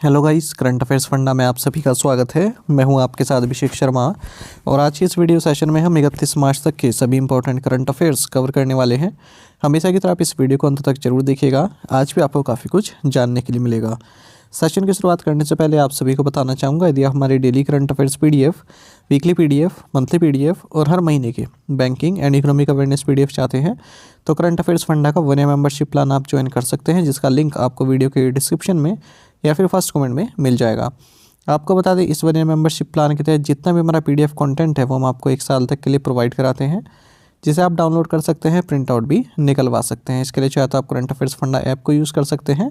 Hello guys, current affairs funda में आप सभी का स्वागत है। मैं हूं आपके साथ अभिषेक शर्मा और आज की इस वीडियो सेशन में हम 31 मार्च तक के सभी इंपॉर्टेंट करंट अफेयर्स कवर करने वाले हैं। हमेशा की तरह आप इस वीडियो को अंत तक जरूर देखिएगा। आज भी आपको काफ़ी कुछ जानने के लिए मिलेगा। सेशन की शुरुआत करने से पहले आप सभी को बताना चाहूँगा, यदि आप हमारे daily current affairs PDF, weekly PDF, monthly PDF और हर महीने के banking and economic awareness PDF चाहते हैं तो करंट अफेयर्स फंडा का 1 ईयर मेंबरशिप प्लान आप ज्वाइन कर सकते हैं, जिसका लिंक आपको वीडियो के डिस्क्रिप्शन में या फिर फर्स्ट कमेंट में मिल जाएगा। आपको बता दें, इस 1 ईयर मेंबरशिप प्लान के तहत जितना भी हमारा पीडीएफ कंटेंट है वो हम आपको 1 साल तक के लिए प्रोवाइड कराते हैं, जिसे आप डाउनलोड कर सकते हैं, प्रिंट आउट भी निकलवा सकते हैं। इसके लिए चाहे तो आप करंट अफेयर्स फंडा ऐप को यूज़ कर सकते हैं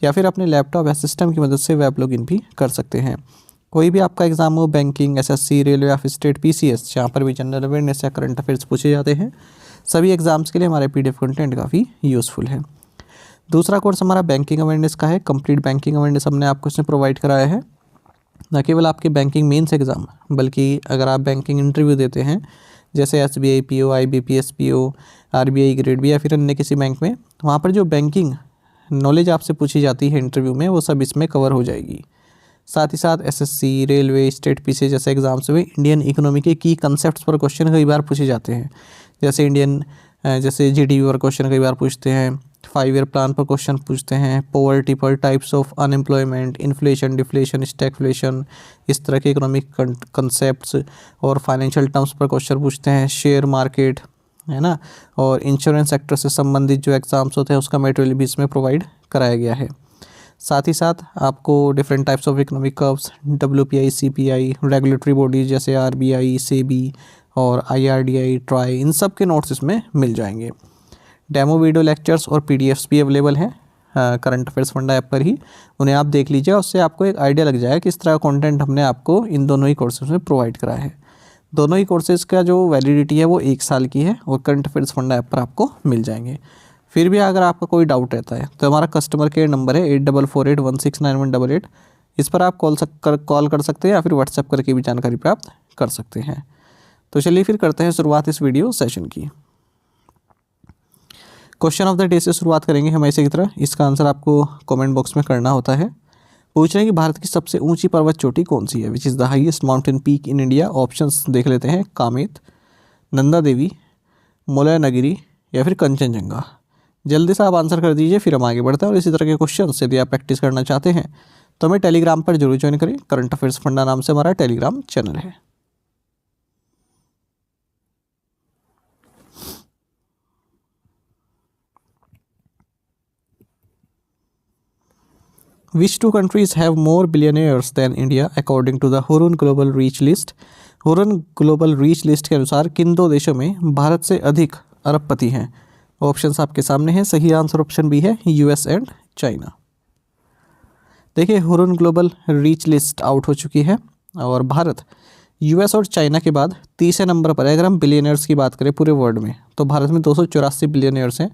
या फिर अपने लैपटॉप या सिस्टम की मदद से वेब लॉगिन भी कर सकते हैं। कोई भी आपका एग्जाम हो, बैंकिंग, एसएससी, रेलवे या फिर स्टेट पीसीएस, जहाँ पर भी जनरल अवेयरनेस या करंट अफेयर्स पूछे जाते हैं, सभी एग्जाम्स के लिए हमारे पीडीएफ कंटेंट काफ़ी यूज़फुल है। दूसरा कोर्स हमारा बैंकिंग अवेयरनेस का है। कंप्लीट बैंकिंग अवेयरनेस हमने आपको इसमें प्रोवाइड कराया है। न केवल आपके बैंकिंग मेंस एग्ज़ाम, बल्कि अगर आप बैंकिंग इंटरव्यू देते हैं जैसे SBI PO, IBPS PO, RBI grade B या फिर अन्य किसी बैंक में, वहाँ पर जो बैंकिंग नॉलेज आपसे पूछी जाती है इंटरव्यू में, वो सब इसमें कवर हो जाएगी। साथ ही साथ एसएससी, रेलवे, स्टेट पीसी जैसे एग्जाम्स में इंडियन इकोनॉमी के की कंसेप्ट्स पर क्वेश्चन कई बार पूछे जाते हैं। जैसे जीडीपी पर क्वेश्चन कई बार पूछते हैं, 5 ईयर प्लान पर क्वेश्चन पूछते हैं, पॉवर्टी पर, types of unemployment, inflation, deflation, stagflation, इस तरह के इकोनॉमिक कंसेप्ट्स और फाइनेंशियल टर्म्स पर क्वेश्चन पूछते हैं। शेयर मार्केट है ना, और इंश्योरेंस सेक्टर से संबंधित जो एग्ज़ाम्स होते हैं उसका मटेरियल भी इसमें प्रोवाइड कराया गया है। साथ ही साथ आपको different types of economic curves, WPI, CPI, regulatory bodies जैसे आरबीआई, सेबी और आईआरडीआई, ट्राई, इन सब के नोट्स इसमें मिल जाएंगे। डेमो वीडियो लेक्चर्स और पीडीएफ्स भी अवेलेबल हैं करंट अफेयर्स फंडा ऐप पर ही। उन्हें आप देख लीजिए, उससे आपको एक आइडिया लग जाएगा किस तरह का कंटेंट हमने आपको इन दोनों ही कोर्सेज में प्रोवाइड कराया है। दोनों ही कोर्सेज का जो वैलिडिटी है वो 1 साल की है और करंट अफेयर्स फंडा ऐप पर आपको मिल जाएंगे। फिर भी अगर आपका कोई डाउट रहता है तो हमारा कस्टमर केयर नंबर है 8448169188। इस पर आप कॉल कर सकते हैं या फिर व्हाट्सएप करके भी जानकारी प्राप्त कर सकते हैं। तो चलिए फिर करते हैं शुरुआत इस वीडियो सेशन की। क्वेश्चन ऑफ द डे से शुरुआत करेंगे हमेशा की तरह। इसका आंसर आपको कमेंट बॉक्स में करना होता है। पूछ रहे हैं कि भारत की सबसे ऊंची पर्वत चोटी कौन सी है, which is the highest mountain peak in India. Options देख लेते हैं, कामेत, नंदा देवी, मुल्लानगिरी या फिर कंचनजंगा। जल्दी से आप आंसर कर दीजिए, फिर हम आगे बढ़ते हैं। और इसी तरह के क्वेश्चन यदि आप प्रैक्टिस करना चाहते हैं तो हमें टेलीग्राम पर जरूर ज्वाइन करें। करंट अफेयर्स फंडा नाम से हमारा टेलीग्राम चैनल है। Which 2 countries have more billionaires than India according to the Hurun Global Reach List? Huron global reach list के अनुसार किन 2 देशों में भारत से अधिक अरबपति हैं? ऑप्शंस आपके सामने हैं। सही आंसर ऑप्शन बी है, यूएस एंड चाइना। देखिए, Huron global reach list out हो चुकी है और भारत यूएस और चाइना के बाद तीसरे नंबर पर है। अगर हम बिलियनर्स की बात करें पूरे वर्ल्ड में तो भारत में 284 बिलियनर्स हैं।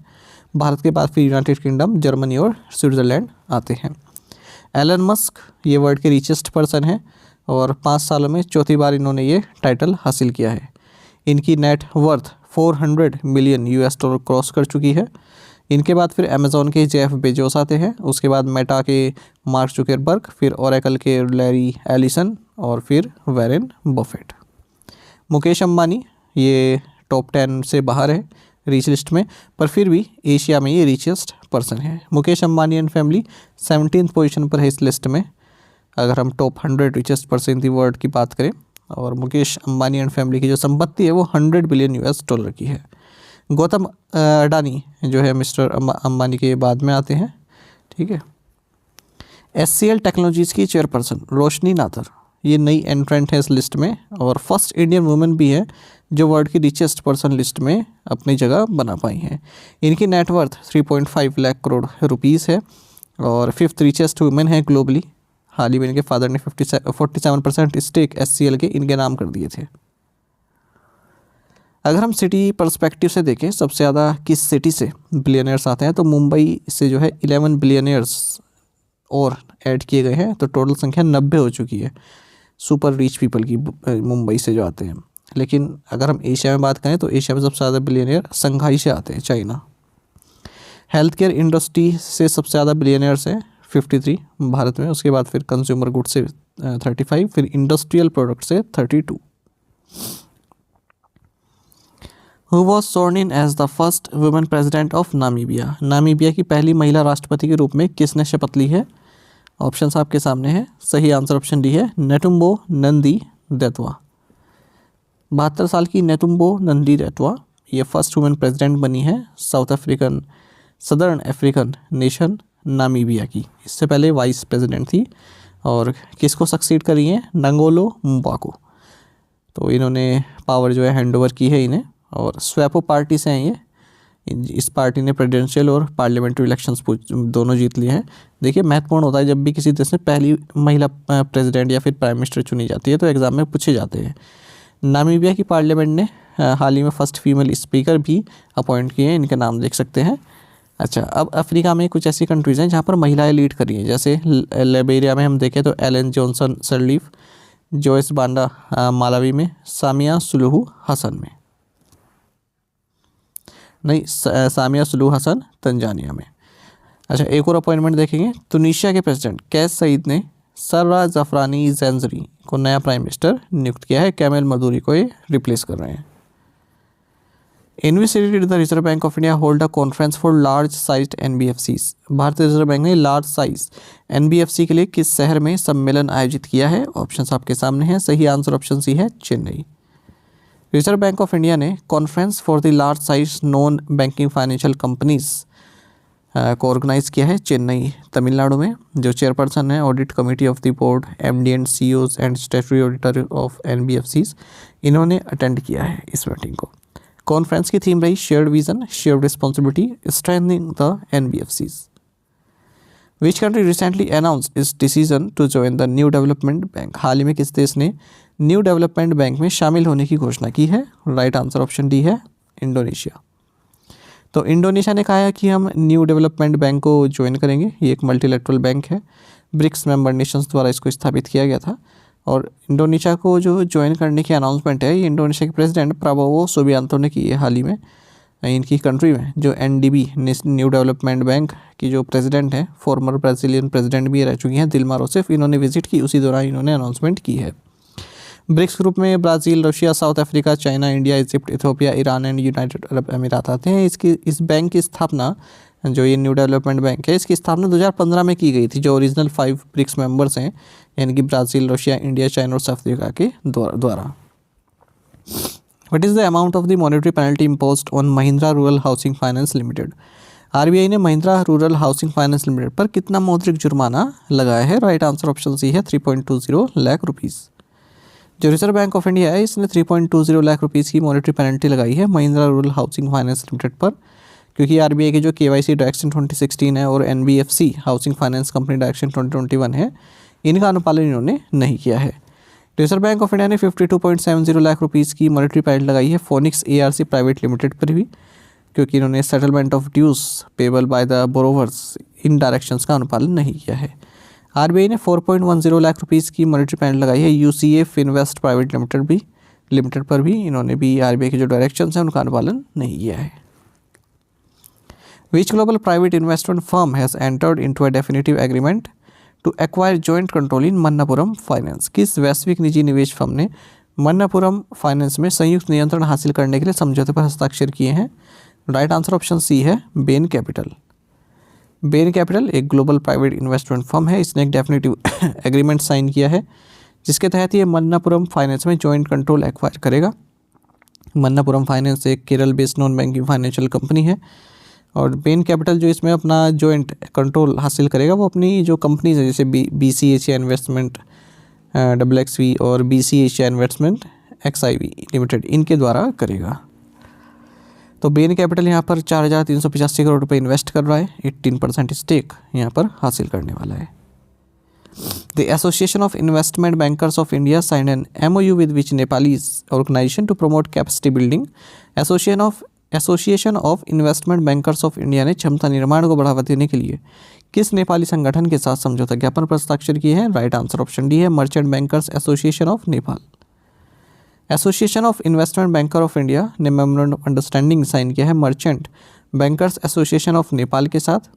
भारत के बाद फिर यूनाइटेड किंगडम, जर्मनी और स्विट्ज़रलैंड आते हैं। एलन मस्क ये वर्ल्ड के रिचेस्ट पर्सन हैं और 5 सालों में चौथी बार इन्होंने ये टाइटल हासिल किया है। इनकी net worth 400 million US dollar cross कर चुकी है। इनके बाद फिर अमेज़ॉन के जेफ बेजोस आते हैं, उसके बाद मेटा के मार्क जुकरबर्ग, फिर ओरेकल के लैरी एलिसन और फिर वैरेन बफेट। मुकेश अंबानी ये टॉप 10 से बाहर है रीच लिस्ट में, पर फिर भी एशिया में ये रिचेस्ट पर्सन है। Mukesh Ambani and family 17th position पर है इस लिस्ट में, अगर हम top 100 richest person the world की बात करें। और मुकेश अंबानी एंड फैमिली की जो संपत्ति है वो 100 बिलियन यूएस डॉलर की है। गौतम अडानी जो है मिस्टर अंबानी के बाद में आते हैं, ठीक है। एचसीएल टेक्नोलॉजीज़ की चेयरपर्सन रोशनी नादर ये नई एंट्रेंट है इस लिस्ट में और फर्स्ट इंडियन वुमेन भी है जो वर्ल्ड की रिचेस्ट पर्सन लिस्ट में अपनी जगह बना पाई हैं। इनकी नेटवर्थ 3.5 लाख करोड़ रुपीज़ है और 5th रिचेस्ट वुमेन है ग्लोबली। हाल ही में इनके फादर ने 47% स्टेक एचसीएल के इनके नाम कर दिए थे। अगर हम सिटी पर्सपेक्टिव से देखें, सबसे ज़्यादा किस सिटी से बिलियनर्स आते हैं, तो मुंबई से जो है 11 बिलियनर्स और ऐड किए गए हैं, तो टोटल संख्या 90 हो चुकी है सुपर रिच पीपल की मुंबई से जो आते हैं। लेकिन अगर हम एशिया में बात करें तो एशिया में सबसे ज़्यादा बिलियनियर संघाई से आते हैं, चाइना। हेल्थ केयर इंडस्ट्री से सबसे ज़्यादा बिलियनियर्स हैं 53 भारत में, उसके बाद फिर कंज्यूमर गुड से 35, फिर इंडस्ट्रियल प्रोडक्ट से 32। Who was sworn in as the first women president of Namibia? Namibia की पहली महिला राष्ट्रपति के रूप में किसने शपथ ली है? ऑप्शंस आपके सामने हैं। सही आंसर ऑप्शन डी है नेटुम्बो नंदी दैतवा। 72 साल की नेटुम्बो नंदी दैतवा ये फर्स्ट वुमेन प्रेसिडेंट बनी है सदर्न अफ्रीकन नेशन नामीबिया की। इससे पहले वाइस प्रेसिडेंट थी और किसको सक्सीड करी है? नंगोलो मुबाको। तो इन्होंने पावर जो है हैंड ओवर की है इन्हें, और स्वैपो पार्टी से हैं ये। इस पार्टी ने प्रेसिडेंशियल और पार्लियामेंट्री इलेक्शंस दोनों जीत लिए हैं। देखिए महत्वपूर्ण होता है जब भी किसी देश में पहली महिला प्रेसिडेंट या फिर प्राइम मिनिस्टर चुनी जाती है तो एग्जाम में पूछे जाते हैं। नामीबिया की पार्लियामेंट ने हाल ही में फर्स्ट फीमेल स्पीकर भी अपॉइंट किए हैं, इनके नाम देख सकते हैं। अच्छा, अब अफ्रीका में कुछ ऐसी कंट्रीज़ हैं जहाँ पर महिलाएं लीड कर रही हैं, जैसे लिबेरिया में हम देखें तो एलन जॉनसन सरलीफ, जोइस बांडा मालावी में, सामिया सुलूहू हसन में, नहीं सामिया सुलूहू हसन तंजानिया में। अच्छा, एक और अपॉइंटमेंट देखेंगे। तुनीशिया के प्रेसिडेंट कैस सईद ने सर्रा ज़फ़रानी ज़ैंज़री को नया प्राइम मिनिस्टर नियुक्त किया है। कैमल मधुरी को ये रिप्लेस कर रहे हैं। In which city did the Reserve Bank of India hold a conference for large sized NBFCs? भारतीय रिजर्व बैंक ने लार्ज साइज एनबीएफसी के लिए किस शहर में सम्मेलन आयोजित किया है? ऑप्शंस आपके सामने हैं। सही आंसर ऑप्शन सी है Chennai. Reserve Bank of India ने conference for the large size non banking financial companies को ऑर्गेनाइज किया है चेन्नई तमिलनाडु में। जो चेयरपर्सन है audit committee of the board MD and CEOs and statutory auditor of NBFCs, इन्होंने attend किया है इस मीटिंग को। कॉन्फ्रेंस की थीम रही shared vision shared responsibility strengthening the NBFCs. Which country recently announced its decision to join the new development bank? हाल ही में किस देश ने न्यू डेवलपमेंट बैंक में शामिल होने की घोषणा की है? राइट आंसर ऑप्शन डी है इंडोनेशिया। तो इंडोनेशिया ने कहा है कि हम न्यू डेवलपमेंट बैंक को ज्वाइन करेंगे। ये एक मल्टीलेटरल बैंक है, ब्रिक्स मेंबर नेशंस द्वारा इसको स्थापित किया गया था। और इंडोनेशिया को जो ज्वाइन करने की अनाउंसमेंट है ये इंडोनेशिया के प्रेसिडेंट प्राबोवो सुबियांतो ने की है हाल ही में। इनकी कंट्री में जो एनडीबी न्यू डेवलपमेंट बैंक की जो प्रेसिडेंट है, फॉर्मर ब्राज़ीलियन प्रेसिडेंट भी रह चुकी हैं दिल्मा रोसेफ, इन्होंने विजिट की, उसी दौरान इन्होंने अनाउंसमेंट की है। ब्रिक्स ग्रुप में Brazil, Russia, south Africa, China, India, Egypt, Ethiopia, Iran and United Arab अमीरात आते हैं। इस बैंक की स्थापना, जो ये न्यू डेवलपमेंट बैंक है, इसकी स्थापना 2015 में की गई थी। जो ओरिजिनल 5 ब्रिक्स मेंबर्स हैं यानी कि ब्राज़ील, रशिया, इंडिया, चाइना और साउथ अफ्रीका के द्वारा। What is the amount of the monetary penalty imposed on Mahindra Rural Housing Finance Limited? RBI ने Mahindra Rural Housing Finance Limited पर कितना मौद्रिक जुर्माना लगाया है? राइट आंसर ऑप्शन सी है 3.20 लाख रुपीज़। जो रिजर्व बैंक ऑफ इंडिया है इसने 3.20 लाख रुपीज़ की मॉनेटरी पेनल्टी लगाई है Mahindra Rural Housing Finance Limited पर, क्योंकि आरबीआई के जो केवाईसी डायरेक्शन 2016 है और NBFC housing finance company direction 2021 है, इनका अनुपालन इन्होंने नहीं किया है। रिजर्व बैंक ऑफ इंडिया ने 52.70 लाख रुपीज़ की मॉनेटरी पेनल्टी लगाई है फोनिक्स एआरसी प्राइवेट लिमिटेड पर भी, क्योंकि इन्होंने settlement of dues payable by the borrowers in directions का अनुपालन नहीं किया है। आरबीआई ने 4.10 लाख रुपीज़ की मॉनेटरी पेनल्टी लगाई है यूसीए फिनवेस्ट प्राइवेट लिमिटेड पर भी, इन्होंने भी आरबीआई के जो डायरेक्शंस हैं उनका अनुपालन नहीं किया है। Which global private investment firm has entered into a definitive agreement to acquire joint control in Manappuram Finance? किस वैश्विक निजी निवेश फर्म ने मन्नापुरम फाइनेंस में संयुक्त नियंत्रण हासिल करने के लिए समझौते पर हस्ताक्षर किए हैं? राइट आंसर ऑप्शन सी है बेन कैपिटल। बेन कैपिटल एक ग्लोबल प्राइवेट इन्वेस्टमेंट फर्म है, इसने एक डेफिनेटिव एग्रीमेंट साइन किया है जिसके तहत ये मन्नापुरम फाइनेंस में जॉइंट कंट्रोल एक्वायर करेगा। मन्नापुरम फाइनेंस एक Kerala based non banking financial company है और बेन कैपिटल जो इसमें अपना जॉइंट कंट्रोल हासिल करेगा वो अपनी जो कंपनीज है जैसे BC एशिया इन्वेस्टमेंट XXV और BC Asia investment XIV limited, इनके द्वारा करेगा। तो बेन कैपिटल यहाँ पर 4,385 करोड़ रुपए इन्वेस्ट कर रहा है, 18% स्टेक यहाँ पर हासिल करने वाला है। The association of investment bankers of India signed an MOU with which Nepalese organization to promote capacity building. Association of investment bankers of India ने क्षमता निर्माण को बढ़ावा देने के लिए किस नेपाली संगठन के साथ समझौता ज्ञापन पर हस्ताक्षर किए हैं? राइट आंसर ऑप्शन डी है Merchant Bankers Association of Nepal. Association of Investment Banker of India ने मेमोरेंडम ऑफ अंडरस्टैंडिंग साइन किया है Merchant Bankers Association of Nepal के साथ।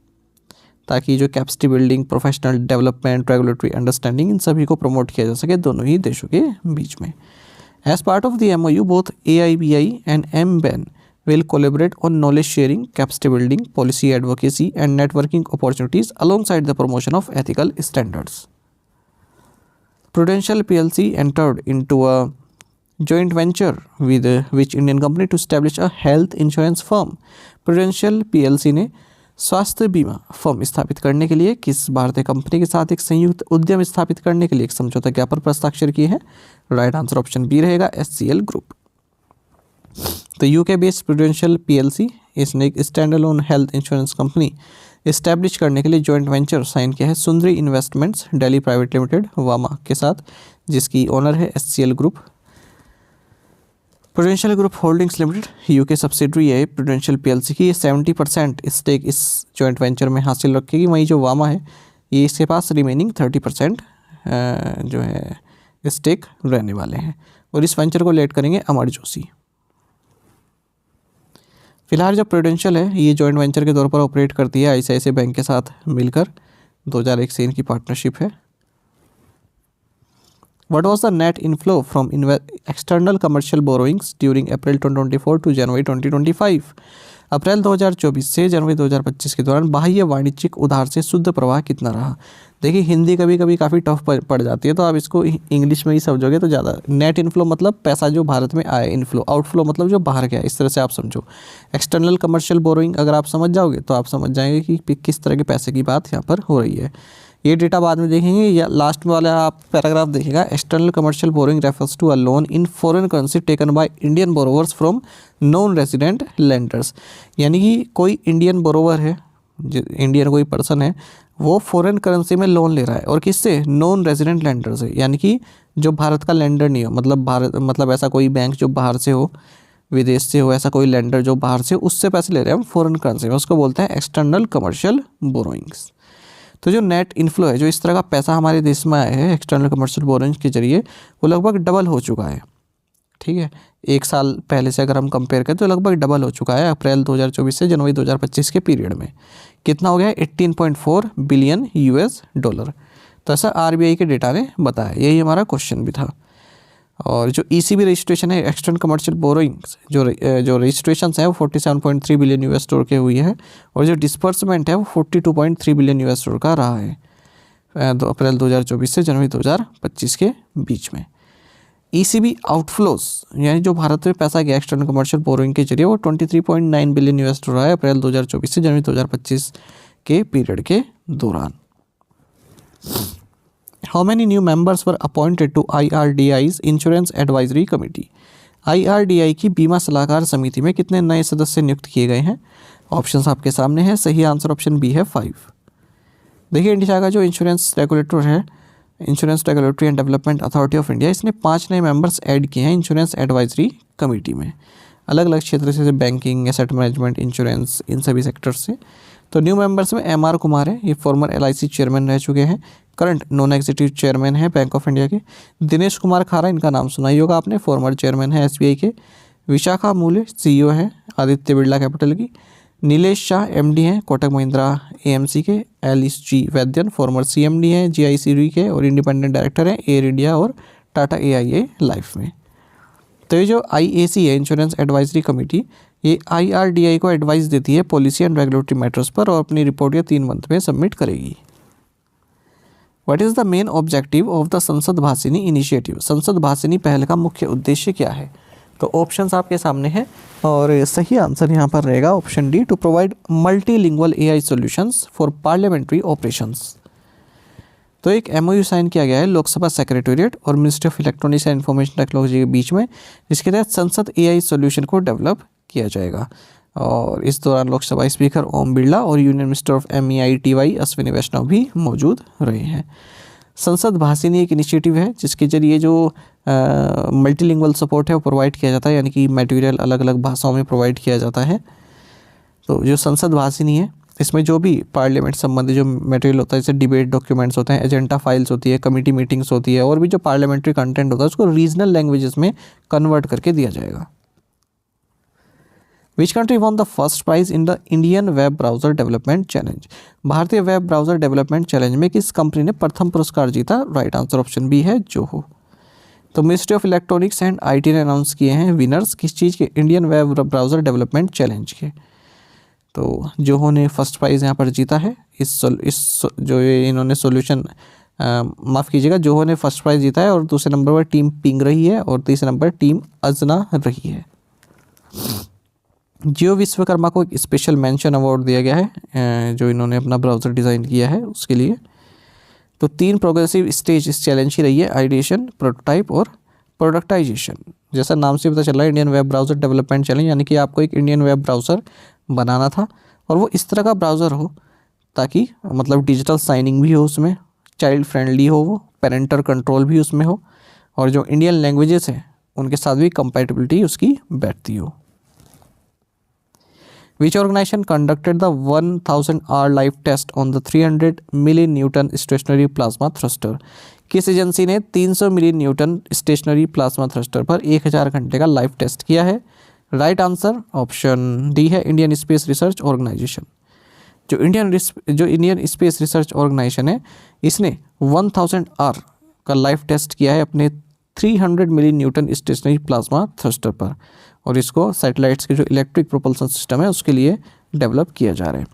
ताकि जो capacity building, professional development, regulatory understanding, इन सभी को प्रमोट किया जा सके दोनों ही देशों के बीच में। As part of the MOU, both AIBI and MBAN will collaborate on knowledge sharing, capacity building, policy advocacy, and networking opportunities alongside the promotion of ethical standards. Prudential PLC entered into a joint venture with which Indian company to establish a health insurance firm. Prudential PLC ने स्वास्थ्य बीमा firm स्थापित करने के लिए किस भारतीय company के साथ एक संयुक्त उद्यम स्थापित करने के लिए एक समझौता ज्ञापन पर हस्ताक्षर किए हैं? राइट आंसर ऑप्शन बी रहेगा, HCL ग्रुप। तो UK बेस्ड प्रूडेंशियल PLC इसने एक stand alone health insurance company establish करने के लिए जॉइंट वेंचर साइन किया है सुंदरी इन्वेस्टमेंट्स दिल्ली प्राइवेट लिमिटेड वामा के साथ, जिसकी ओनर है HCL group. Prudential group holdings limited UK subsidiary है प्रूडेंशियल PLC की, 70% स्टेक इस जॉइंट वेंचर में हासिल रखेगी। वहीं जो वामा है ये इसके पास रिमेनिंग 30% जो है स्टेक रहने वाले हैं, और इस वेंचर को लीड करेंगे अमर जोशी। फिलहाल जो प्रूडेंशियल है ये जॉइंट वेंचर के तौर पर ऑपरेट करती है ICICI बैंक के साथ मिलकर, 2001 से इनकी पार्टनरशिप है। What was the net inflow from external commercial borrowings during April 2024 to January 2025? अप्रैल 2024 से जनवरी 2025 के दौरान बाह्य वाणिज्यिक उधार से शुद्ध प्रवाह कितना रहा? देखिए हिंदी कभी कभी काफ़ी टफ पड़ जाती है, तो आप इसको इंग्लिश में ही समझोगे तो ज़्यादा। नेट इनफ्लो मतलब पैसा जो भारत में आया, इनफ्लो, आउटफ्लो मतलब जो बाहर गया, इस तरह से आप समझो। एक्सटर्नल कमर्शियल बोरोइंग अगर आप समझ जाओगे तो आप समझ जाएंगे कि किस तरह के पैसे की बात यहाँ पर हो रही है। ये डेटा बाद में देखेंगे, या लास्ट में वाला आप पैराग्राफ देखिएगा। External commercial borrowing refers to a loan in foreign currency taken by Indian borrowers from non resident lenders, यानी कि कोई इंडियन बोरोवर है, इंडियन कोई पर्सन है, वो फॉरेन करेंसी में लोन ले रहा है, और किससे? नॉन रेजिडेंट लेंडर से, यानी कि जो भारत का लेंडर नहीं हो, मतलब ऐसा कोई बैंक जो बाहर से हो, विदेश से हो, ऐसा कोई लेंडर जो बाहर से, उससे पैसे ले रहे हैं हम फॉरेन करेंसी में, उसको बोलते हैं एक्सटर्नल कमर्शियल बोरोइंग्स। तो जो नेट इनफ्लो है, जो इस तरह का पैसा हमारे देश में आया है एक्सटर्नल कमर्शियल बोरोइंग्स के जरिए, वो लगभग डबल हो चुका है। ठीक है, एक साल पहले से अगर हम कंपेयर करें तो लगभग डबल हो चुका है अप्रैल 2024 से जनवरी 2025 के पीरियड में। कितना हो गया? 18.4 बिलियन $। तो ऐसा RBI के डेटा ने बताया, यही हमारा क्वेश्चन भी था। और जो ECB रजिस्ट्रेशन है एक्सटर्नल कमर्शियल बोरोइंग्स, जो रजिस्ट्रेशन है वो 47.3 बिलियन $। के हुई है, और जो डिस्पर्समेंट है वो 42.3 बिलियन $। का रहा है अप्रैल 2024 से जनवरी 2025 के बीच में। ECB आउटफ्लोज, यानी जो भारत में पैसा गया एक्सटर्नल कमर्शियल बोरोइंग के जरिए, वो 23.9 बिलियन $। रहा है अप्रैल 2024 से जनवरी 2025 के पीरियड के दौरान। How many new members were appointed to IRDAI's Insurance Advisory Committee? IRDAI की बीमा सलाहकार समिति में कितने नए सदस्य नियुक्त किए गए हैं? ऑप्शंस आपके सामने हैं, सही आंसर ऑप्शन बी है 5। देखिए इंडिया का जो इंश्योरेंस रेगुलेटर है, insurance regulatory and development authority of India, इसने 5 नए मेंबर्स ऐड किए हैं इंश्योरेंस एडवाइजरी कमेटी में, अलग अलग क्षेत्र से, बैंकिंग, एसेट मैनेजमेंट, इंश्योरेंस, इन सभी सेक्टर्स से। तो न्यू मेंबर्स में MR कुमार है, ये फॉर्मर LIC चेयरमैन रह चुके हैं, करंट नॉन एग्जीक्यूटिव चेयरमैन है बैंक ऑफ इंडिया के। दिनेश कुमार खारा, इनका नाम सुना ही होगा आपने, फॉर्मर चेयरमैन है SBI के। विशाखा मूल्य CEO है आदित्य बिरला कैपिटल की। नीलेश शाह MD हैं कोटक महिंद्रा AMC के। LG वैद्यन फॉर्मर CMD हैं GIC के, और इंडिपेंडेंट डायरेक्टर हैं एयर इंडिया और टाटा AIA लाइफ में। तो ये जो IAC है इंश्योरेंस एडवाइजरी कमेटी, ये IRDAI को एडवाइस देती है पॉलिसी एंड रेगुलेटरी मैटर्स पर, और अपनी रिपोर्ट ये 3 मंथ में सबमिट करेगी। What is the main objective of the संसद भाषिनी इनिशिएटिव? संसद भाषिनी पहल का मुख्य उद्देश्य क्या है? तो ऑप्शंस आपके सामने हैं, और सही आंसर यहाँ पर रहेगा option D, to provide multilingual AI solutions for parliamentary operations. तो एक MOU साइन किया गया है लोकसभा सेक्रेटेरिएट और ministry of electronics and information technology के बीच में, जिसके तहत संसद AI सॉल्यूशन को डेवलप किया जाएगा। और इस दौरान लोकसभा स्पीकर ओम बिरला और Union Minister of MEITY Ashwini Vaishnaw भी मौजूद रहे हैं। संसद भाषिनी एक इनिशिएटिव है जिसके जरिए जो मल्टीलिंगुअल सपोर्ट है वो प्रोवाइड किया जाता है, यानी कि मटेरियल अलग अलग भाषाओं में प्रोवाइड किया जाता है। तो जो संसद भाषिनी है इसमें जो भी पार्लियामेंट संबंधी जो मटेरियल होता है, जैसे डिबेट डॉक्यूमेंट्स होते हैं, एजेंडा फाइल्स होती है, कमेटी मीटिंग्स होती है, और भी जो पार्लियामेंट्री कंटेंट होता है उसको रीजनल लैंग्वेजेस में कन्वर्ट करके दिया जाएगा। Which country won the first prize in the Indian web browser development challenge, भारतीय वेब ब्राउजर डेवलपमेंट चैलेंज में किस कंपनी ने प्रथम पुरस्कार जीता? राइट आंसर ऑप्शन बी है जोहो। तो ministry of electronics and IT ने अनाउंस किए हैं विनर्स किस चीज़ के? Indian web browser development challenge के। तो जोहो ने फर्स्ट प्राइज़ यहाँ पर जीता है। इस जो ये इन्होंने सोल्यूशन माफ़ कीजिएगा, जोहो ने फर्स्ट प्राइज़ जीता है और दूसरे नंबर पर टीम पिंग रही है और तीसरे नंबर पर टीम अजना रही है। जियो विश्वकर्मा को एक स्पेशल मेंशन अवार्ड दिया गया है जो इन्होंने अपना ब्राउज़र डिज़ाइन किया है उसके लिए। तो 3 प्रोग्रेसिव स्टेज इस चैलेंज की रही है, आइडिएशन, प्रोटोटाइप और प्रोडक्टाइजेशन। जैसा नाम से पता चल रहा है Indian web browser development challenge, यानी कि आपको एक इंडियन वेब ब्राउज़र बनाना था और वो इस तरह का ब्राउज़र हो ताकि मतलब डिजिटल साइनिंग भी हो उसमें, चाइल्ड फ्रेंडली हो, वो पेरेंटल कंट्रोल भी उसमें हो और जो इंडियन लैंग्वेजेस हैं उनके साथ भी कंपैटिबिलिटी उसकी बैठती हो। Which organization conducted the 1000 hour live test on the 300 milli-Newton stationary plasma thruster? किस एजेंसी ने 300 मिली-न्यूटन स्टेशनरी प्लाज्मा थ्रस्टर पर 1000 घंटे का लाइव टेस्ट किया है? राइट आंसर ऑप्शन डी है इंडियन स्पेस रिसर्च ऑर्गेनाइजेशन। जो इंडियन स्पेस रिसर्च ऑर्गेनाइजेशन है इसने 1000 आवर का लाइव टेस्ट किया है अपने 300 मिली-न्यूटन स्टेशनरी प्लाज्मा थ्रस्टर पर और इसको सैटेलाइट्स के जो इलेक्ट्रिक प्रोपल्सन सिस्टम है उसके लिए डेवलप किया जा रहा है।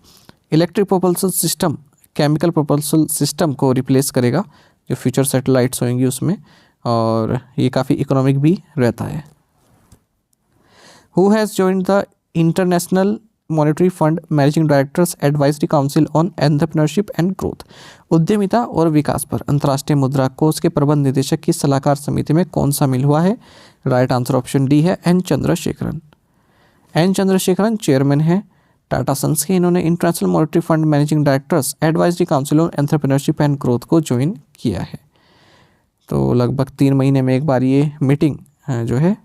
Electric propulsion system chemical propulsion system को रिप्लेस करेगा जो फ्यूचर सैटेलाइट्स होंगी उसमें, और ये काफ़ी इकोनॉमिक भी रहता है। Who has joined the international monetary fund managing directors advisory council on entrepreneurship and growth? उद्यमिता और विकास पर अंतर्राष्ट्रीय मुद्रा कोष के प्रबंध निदेशक की सलाहकार समिति में कौन शामिल हुआ है? राइट आंसर ऑप्शन डी है N Chandrasekaran. N Chandrasekaran chairman है टाटा सन्स के। इन्होंने international monetary fund managing directors advisory council on entrepreneurship and growth को ज्वाइन किया है। तो लगभग 3 महीने में एक बार ये मीटिंग जो है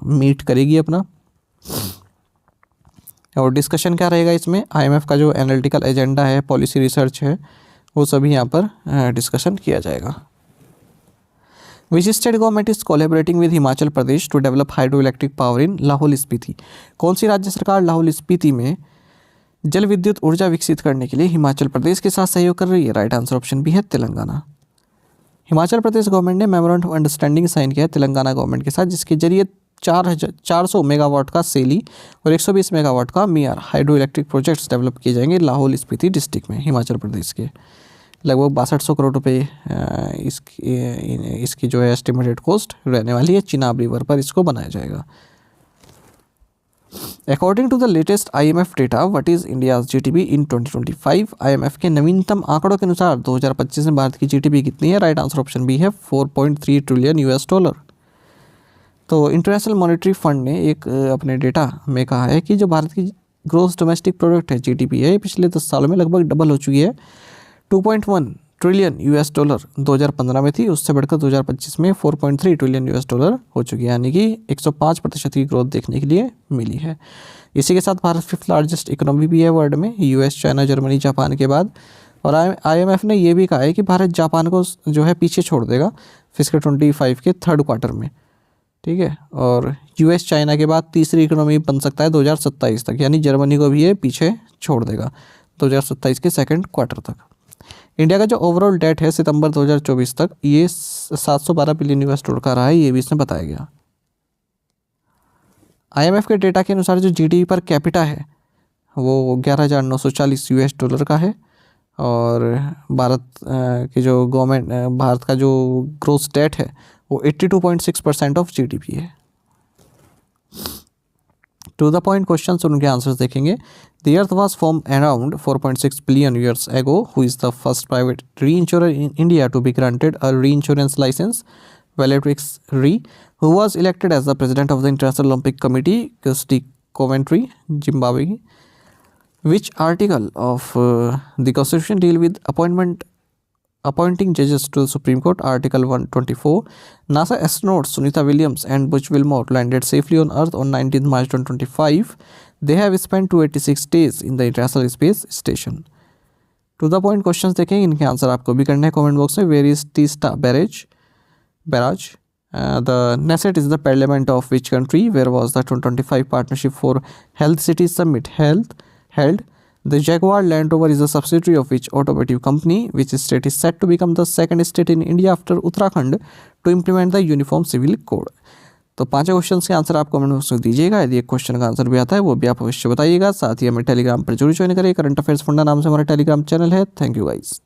मीट करेगी अपना। और डिस्कशन क्या रहेगा इसमें? आईएमएफ का जो एनालिटिकल एजेंडा है, पॉलिसी रिसर्च है, वो सभी यहाँ पर डिस्कशन किया जाएगा। Which state government is collaborating with Himachal Pradesh to develop hydro electric power in Lahaul Spiti? कौन सी राज्य सरकार लाहौल स्पीति में जल विद्युत ऊर्जा विकसित करने के लिए हिमाचल प्रदेश के साथ सहयोग कर रही है? राइट आंसर ऑप्शन बी है तेलंगाना। हिमाचल प्रदेश गवर्नमेंट ने मेमोरेंडम ऑफ अंडरस्टैंडिंग साइन किया है तेलंगाना गवर्नमेंट के साथ, जिसके जरिए 400 मेगावाट का सेली और 120 मेगावाट का मियार हाइड्रो इलेक्ट्रिक प्रोजेक्ट्स डेवलप किए जाएंगे लाहौल स्पीति डिस्ट्रिक्ट में, हिमाचल प्रदेश के। लगभग 6200 करोड़ रुपए इसकी जो है एस्टिमेटेड कॉस्ट रहने वाली है। चिनाब रिवर पर इसको बनाया जाएगा। According to the latest IMF data, what is India's GDP in 2025? IMF के नवीनतम आंकड़ों के अनुसार 2025 में भारत की जीडीपी कितनी है? राइट आंसर ऑप्शन बी है 4.3 ट्रिलियन यूएस डॉलर। तो इंटरनेशनल मॉनेटरी फंड ने एक अपने डेटा में कहा है कि जो भारत की ग्रोस डोमेस्टिक प्रोडक्ट है जीडीपी है, पिछले 10 सालों में लगभग डबल हो चुकी है। 2.1 ट्रिलियन यूएस डॉलर 2015 में थी, उससे बढ़कर 2025 में 4.3 ट्रिलियन यूएस डॉलर हो चुकी है, यानी कि 105% की ग्रोथ देखने के लिए मिली है। इसी के साथ भारत 5th लार्जेस्ट इकोनॉमी भी है वर्ल्ड में, यूएस, चाइना, जर्मनी, जापान के बाद। और आईएमएफ ने ये भी कहा है कि भारत जापान को जो है पीछे छोड़ देगा फिस्कल 25 के 3rd क्वार्टर में, ठीक है। और यूएस, चाइना के बाद तीसरी इकोनॉमी बन सकता है 2027 तक, यानी जर्मनी को भी ये पीछे छोड़ देगा 2027 के 2nd क्वार्टर तक। इंडिया का जो ओवरऑल डेट है सितंबर 2024 तक ये 712 बिलियन यूएस डॉलर का रहा है, ये भी इसमें बताया गया। आईएमएफ के डेटा के अनुसार जो जीडीपी पर कैपिटा है वो 11,940 यूएस डॉलर का है। और भारत की जो भारत का जो ग्रोथ डेट है वो 82.6% ऑफ जीडीपी है। टू द पॉइंट क्वेश्चन उनके आंसर्स देखेंगे। The earth was formed around 4.6 billion years ago. Who is the first private reinsurer in India to be granted a reinsurance license? Valerix Re. Who was elected as the president of the International Olympic Committee? Kirsty Coventry, Zimbabwe. Which article of the Constitution deal with appointing judges to the Supreme Court? Article 124. NASA astronauts Sunita Williams and Butch Wilmore landed safely on Earth on 19 March 2025. They have spent 286 days in the International Space Station. To the point questions देखें, इनके answer आपको भी करने हैं comment box में। Where is Teesta barrage, The Knesset is the parliament of which country? Where was the 2025 Partnership for Health Cities Summit held? The Jaguar Land Rover is a subsidiary of which automotive company? Which state is set to become the second state in India after Uttarakhand to implement the Uniform Civil Code? तो पांचों question के answer आप comment box में दीजिएगा। यदि एक question का answer भी आता है वो भी आप अवश्य बताइएगा। साथ ही हमें टेलीग्राम पर जरूर ज्वाइन करिए। करंट अफेयर्स फंडा नाम से हमारा टेलीग्राम चैनल है। Thank you guys.